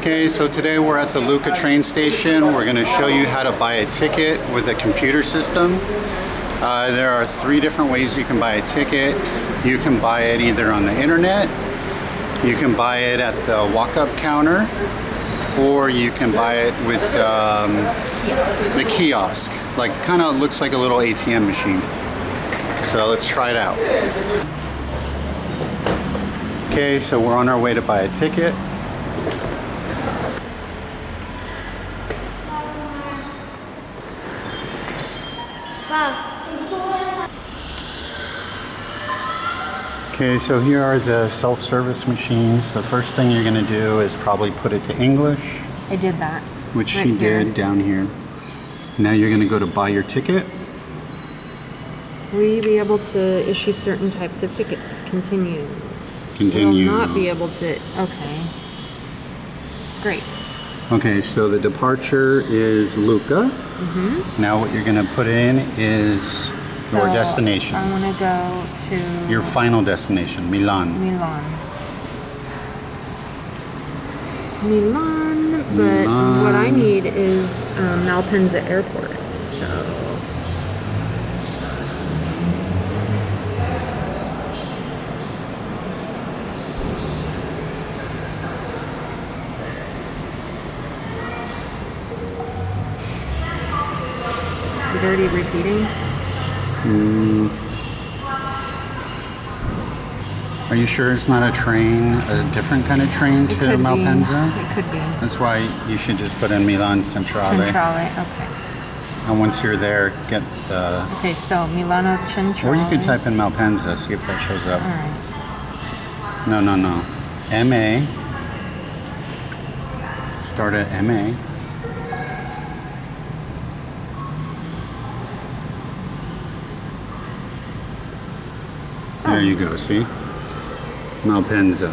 Okay, so today we're at the Lucca train station. We're going to show you how to buy a ticket with a computer system. There are 3 different ways you can buy a ticket. You can buy it either on the internet, you can buy it at the walk-up counter, or you can buy it with the kiosk. Like, kind of looks like a little ATM machine. So let's try it out. Okay, so we're on our way to buy a ticket. Okay, so here are the self-service machines. The first thing you're going to do is probably put it to English. I did that. Which she did down here. Now you're going to go to buy your ticket. Will you be able to issue certain types of tickets? Continue. Continue. Will not be able to. Okay. Great. Okay, so the departure is Lucca. Now what you're going to put in is your destination. I want to go to your final destination, Milan. Milan, but what I need is Malpensa Airport. So. Is it already repeating? Are you sure it's not a train, a different kind of train to Malpensa? It could be. That's why you should just put in Milan Centrale. Centrale, okay. And once you're there, get the... Okay, so Milano Centrale. Or you could type in Malpensa, see if that shows up. All right. No. MA. Start at MA. There you go, see? Malpensa.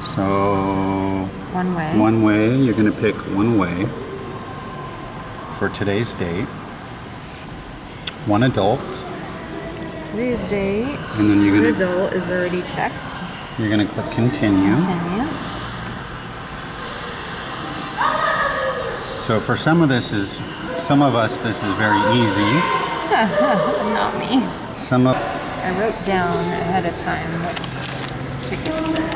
So... One way. One way, you're going to pick one way for today's date. One adult. Today's date. And then you're going to... adult is already checked. You're going to click continue. Continue. So for some of us, this is very easy. Not me. I wrote down ahead of time what tickets are.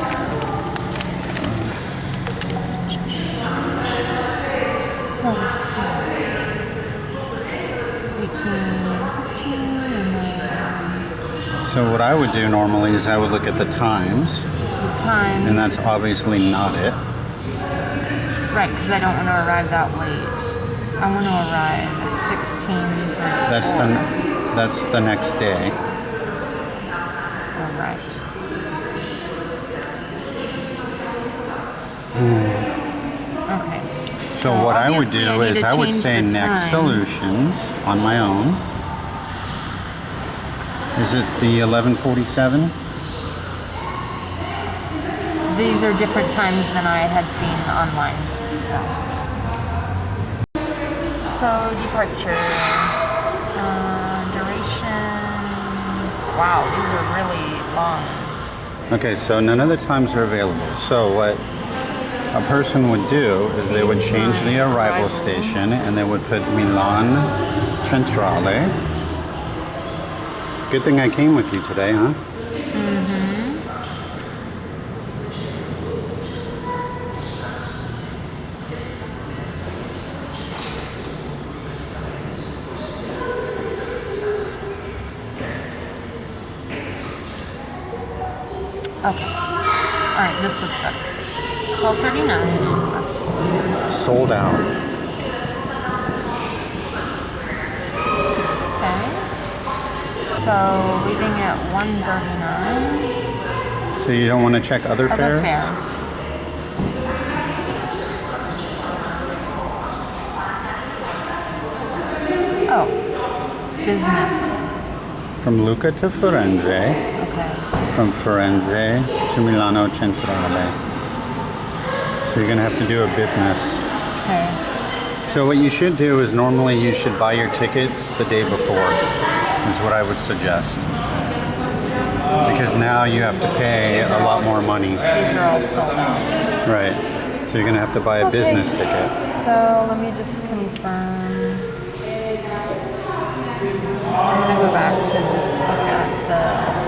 Oh, let's see. 18, and then... So what I would do normally is I would look at the times. The times. And that's obviously not it. Right, because I don't want to arrive that late. I want to arrive at 16:34. That's the next day. All right. Okay. So what I would do is I would say next solutions on my own. Is it the 11:47? These are different times than I had seen online. So departure, duration. Wow, these are really long. Okay, so none of the times are available. So what a person would do is they would change the arrival station and they would put Milan Centrale. Good thing I came with you today, huh? Okay. Alright, this looks better. 12:39. Let's see. Sold out. Okay. So leaving at 1:39. So you don't want to check other fares? Other fares. Oh. Business. From Lucca to Firenze. Okay. From Firenze to Milano Centrale. So you're going to have to do a business. Okay. So what you should do is normally you should buy your tickets the day before, is what I would suggest. because now you have to pay a lot more money. These are all sold out. Right. So you're gonna have to buy a business ticket. So let me just confirm. I'm gonna go back to just look at the.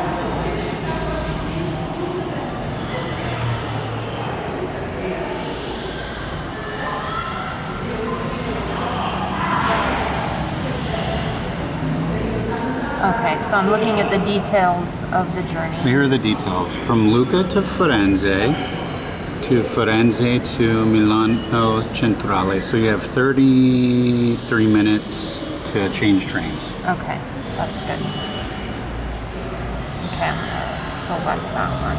Okay, so I'm looking at the details of the journey. So here are the details. From Lucca to Firenze to Milano Centrale. So you have 33 minutes to change trains. Okay, that's good. Okay, I'm gonna select that one.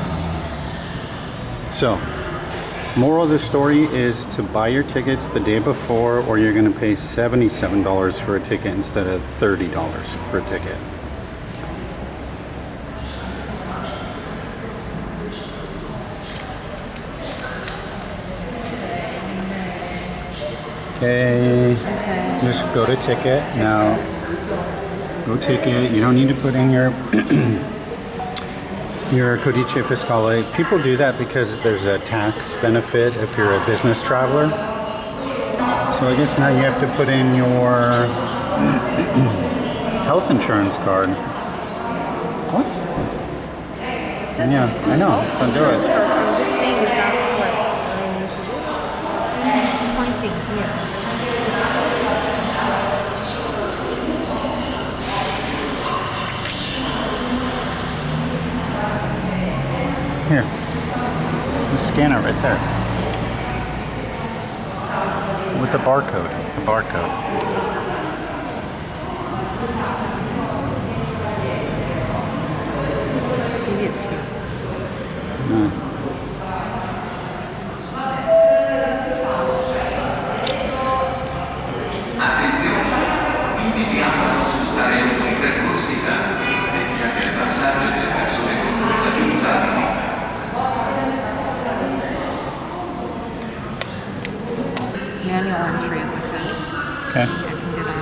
So, moral of the story is to buy your tickets the day before, or you're going to pay $77 for a ticket instead of $30 for a ticket. Okay, just go to ticket. Now, go ticket. You don't need to put in your your codice fiscale. People do that because there's a tax benefit if you're a business traveler. So I guess now you have to put in your health insurance card. What? Yeah, I know. So do it. I'm just seeing that that's what I need to do. It's pointing here. Here. Just scan it right there. With the barcode. The barcode. Maybe it's here. Attenzione, invitiamo a non spostare oltre i percorsi dedicati al passaggio delle persone con disabilità visiva. Manual entry of the code. Okay. I can do that.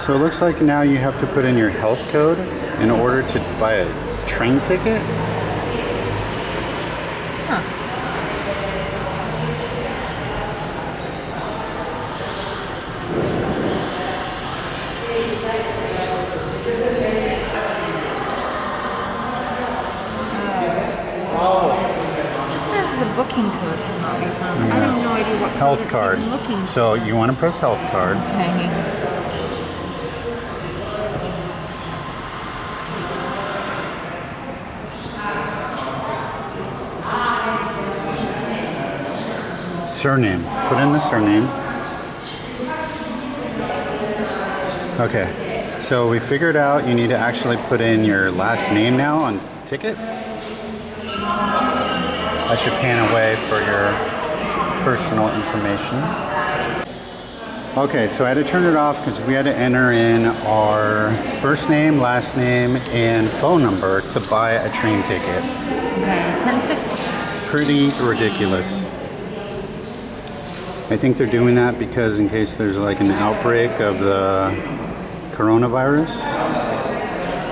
So it looks like now you have to put in your health code in order to buy a train ticket. Huh. It says the booking code cannot be found. I have no idea what code Health it's card. even looking for. So you want to press health card. Okay. Surname. Put in the surname. Okay. So we figured out you need to actually put in your last name now on tickets. That should pan away for your personal information. Okay, so I had to turn it off because we had to enter in our first name, last name, and phone number to buy a train ticket. Okay, 10-6. Pretty ridiculous. I think they're doing that because in case there's like an outbreak of the coronavirus.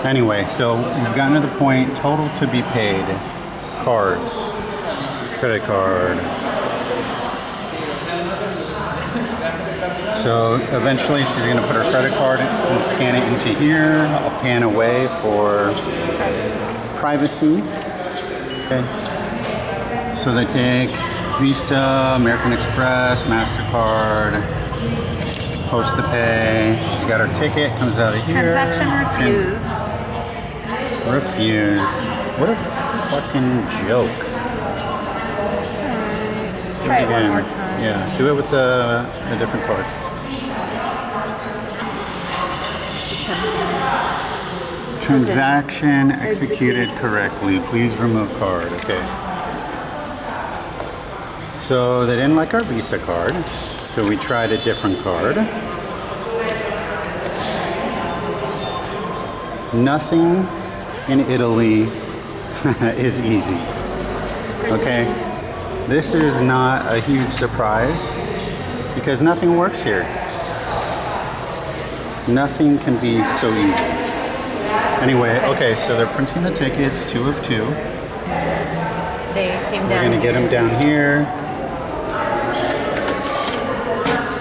Anyway, so we've gotten to the point, total to be paid, cards, credit card. So eventually she's gonna put her credit card and scan it into here. I'll pan away for privacy. Okay. So they take Visa, American Express, MasterCard, Post to Pay. She's got her ticket, comes out of here. Transaction refused. Refused. What a fucking joke. Let's try it one more time. Yeah, do it with the different card. Transaction executed correctly. Please remove card. Okay. So they didn't like our Visa card, so we tried a different card. Nothing in Italy is easy. Okay, this is not a huge surprise because nothing works here. Nothing can be so easy. Anyway, okay, so they're printing the tickets, 2 of 2. They came We're down. gonna get them down here.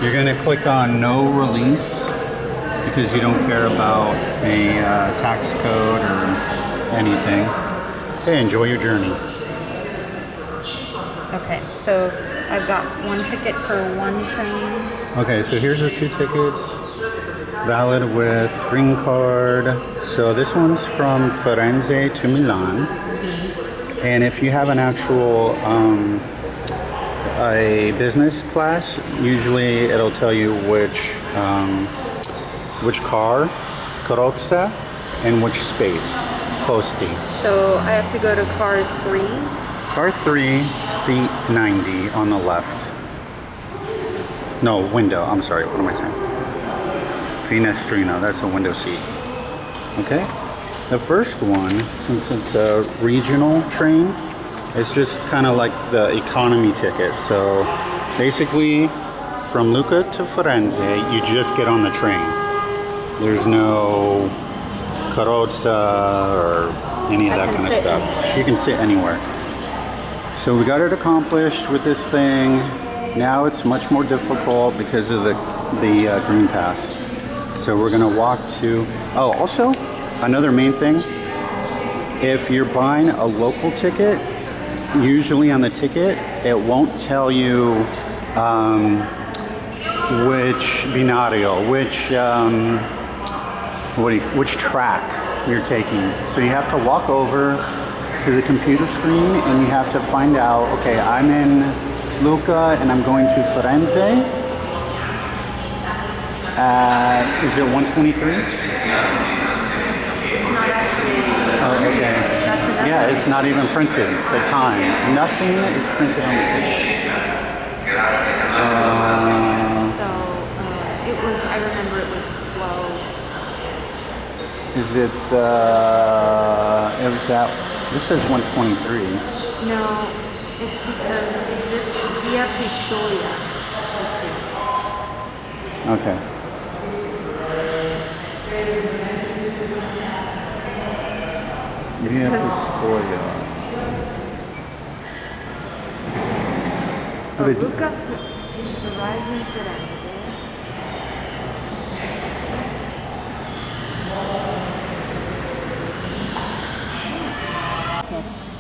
You're gonna click on no release because you don't care about a tax code or anything. Hey, enjoy your journey. Okay, so I've got 1 ticket for 1 train. Okay, so here's the 2 tickets. Valid with green card. So this one's from Firenze to Milan. And if you have an actual a business class, usually it'll tell you which car, carrozza, and which space, posti. So I have to go to car 3. Car 3, seat 90 on the left. No, window. I'm sorry. What am I saying? Finestrino. That's a window seat. Okay. The first one, since it's a regional train, it's just kind of like the economy ticket. So basically, from Lucca to Firenze, you just get on the train. There's no carrozza or any of that kind of stuff. You can sit anywhere. So we got it accomplished with this thing. Now it's much more difficult because of the green pass. So we're gonna walk to, oh, also another main thing, if you're buying a local ticket, usually on the ticket, it won't tell you which binario, which track you're taking. So you have to walk over to the computer screen and you have to find out, okay, I'm in Lucca and I'm going to Firenze. Is it 123? It's not actually. Oh, okay. That's another. Yeah, it's not even printed, the time. Nothing is printed on the ticket. So it was, I remember it was 12. Is it, it was that, this says 123. No, it's because this, via Pistoia. Let's see. Okay. Via Pistoia. Oh, Luca arrives in Firenze.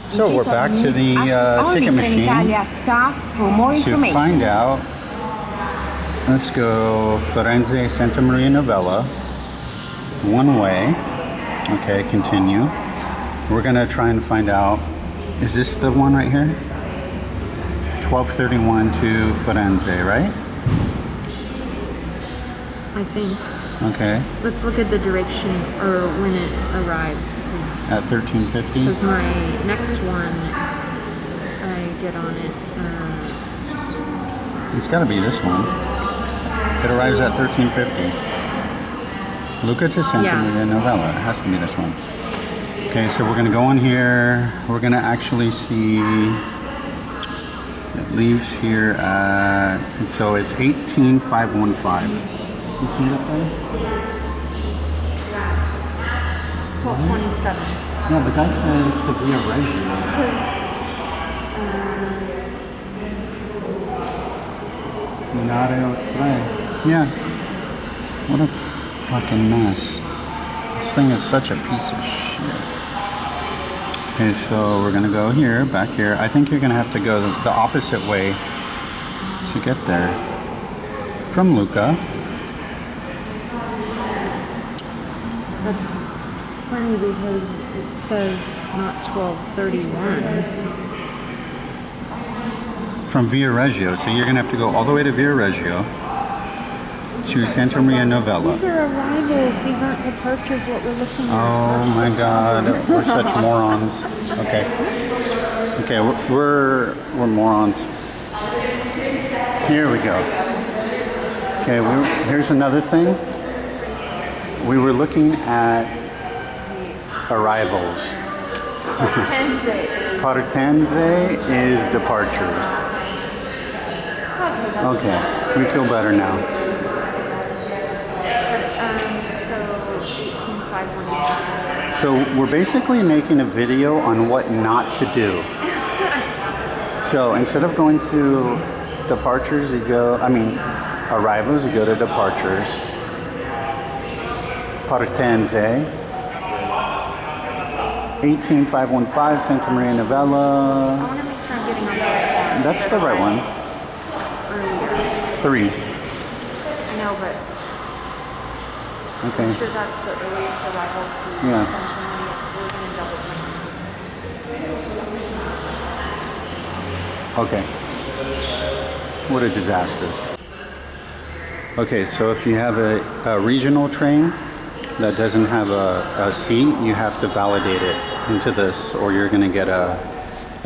So we're back to the ticket machine Trenitalia staff for more to information. find out. Let's go Firenze Santa Maria Novella. One way. Okay, continue. We're gonna try and find out, is this the one right here? 1231 to Firenze, right? I think. Okay, Let's look at the direction or when it arrives. at 1350. Because my next one, I get on it. It's gotta be this one. It arrives at 1350. Lucca to Santa Yeah. Maria Novella. It has to be this one. Okay, so we're gonna go in here. We're gonna actually see, it leaves here at, so it's 18515. You see that there? 1227. Yeah, the guy says to be a Reggio. Binario 3. Yeah. What a fucking mess. This thing is such a piece of shit. Okay, so we're gonna go here, back here. I think you're gonna have to go the opposite way to get there. From Lucca. That's funny because it says not 1231. From Via Reggio. So you're gonna have to go all the way to Via Reggio to Santa Maria Novella. These are arrivals. These aren't departures. What we're looking at. Oh my God, we're such morons. Okay, okay, we're morons. Here we go. Okay, here's another thing. We were looking at arrivals. Partenze is departures. Okay, we feel better now. So 18,500. So we're basically making a video on what not to do. So instead of going to departures, you go, arrivals, you go to departures. Partenze. 18515 Santa Maria Novella. I want to make sure I'm getting on the right one. That's the right one. Earlier. 3. I know, but Okay. I'm sure that's the earliest arrival to Yeah. Santa Maria. We're going to double check. Okay. What a disaster. Okay, so if you have a regional train that doesn't have a seat, you have to validate it into this or you're going to get a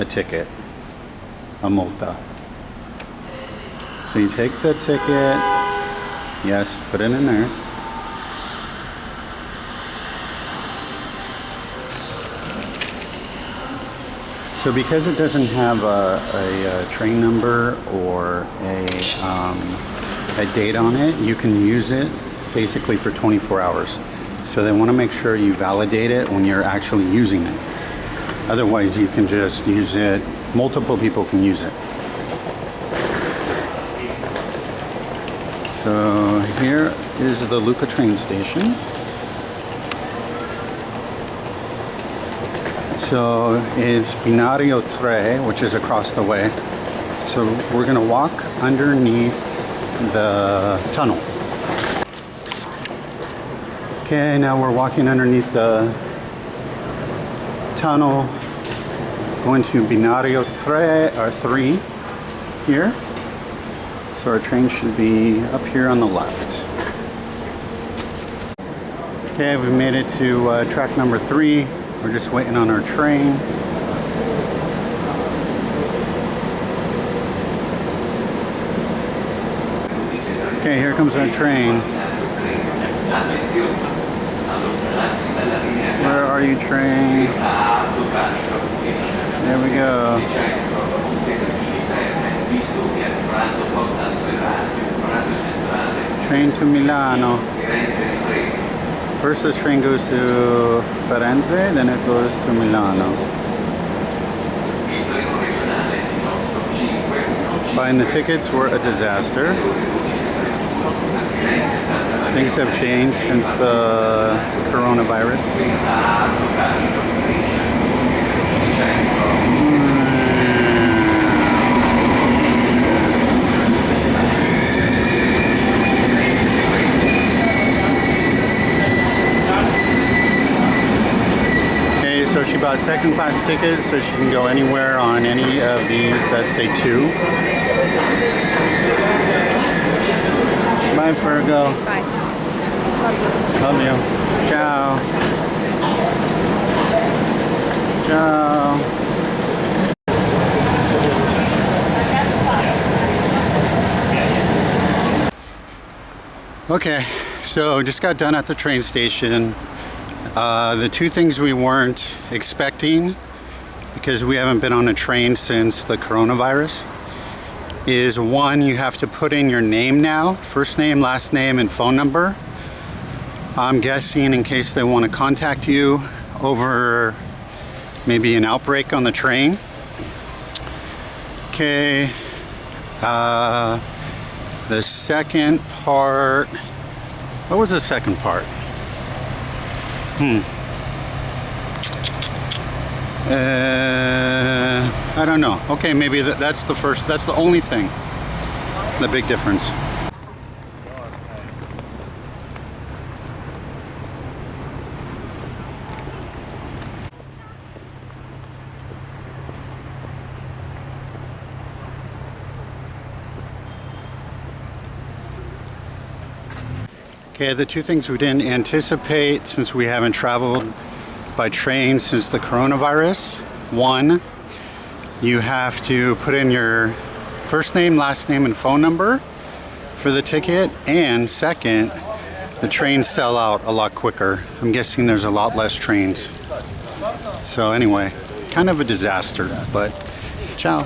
ticket, a multa. So you take the ticket, yes, put it in there. So because it doesn't have a train number or a date on it, you can use it basically for 24 hours. So they want to make sure you validate it when you're actually using it. Otherwise, you can just use it, multiple people can use it. So here is the Lucca train station. So it's Binario 3, which is across the way. So we're gonna walk underneath the tunnel. Okay, now we're walking underneath the tunnel, going to Binario 3 here. So our train should be up here on the left. Okay, we made it to track number 3. We're just waiting on our train. Okay, here comes our train. Where are you, train? There we go. Train to Milano. First this train goes to Firenze, then it goes to Milano. Buying the tickets were a disaster. Things have changed since the coronavirus. So she bought second class tickets so she can go anywhere on any of these that say 2. Bye, Virgo. Bye. Love you. Ciao. Ciao. Okay, so just got done at the train station. The 2 things we weren't expecting, because we haven't been on a train since the coronavirus, is 1, you have to put in your name now, first name, last name, and phone number. I'm guessing in case they want to contact you over maybe an outbreak on the train. Okay, the second part, what was the second part? I don't know. Okay, maybe that's the first, that's the only thing, the big difference. Okay, the 2 things we didn't anticipate since we haven't traveled by train since the coronavirus. 1, you have to put in your first name, last name, and phone number for the ticket. And second, the trains sell out a lot quicker. I'm guessing there's a lot less trains. So anyway, kind of a disaster, but ciao.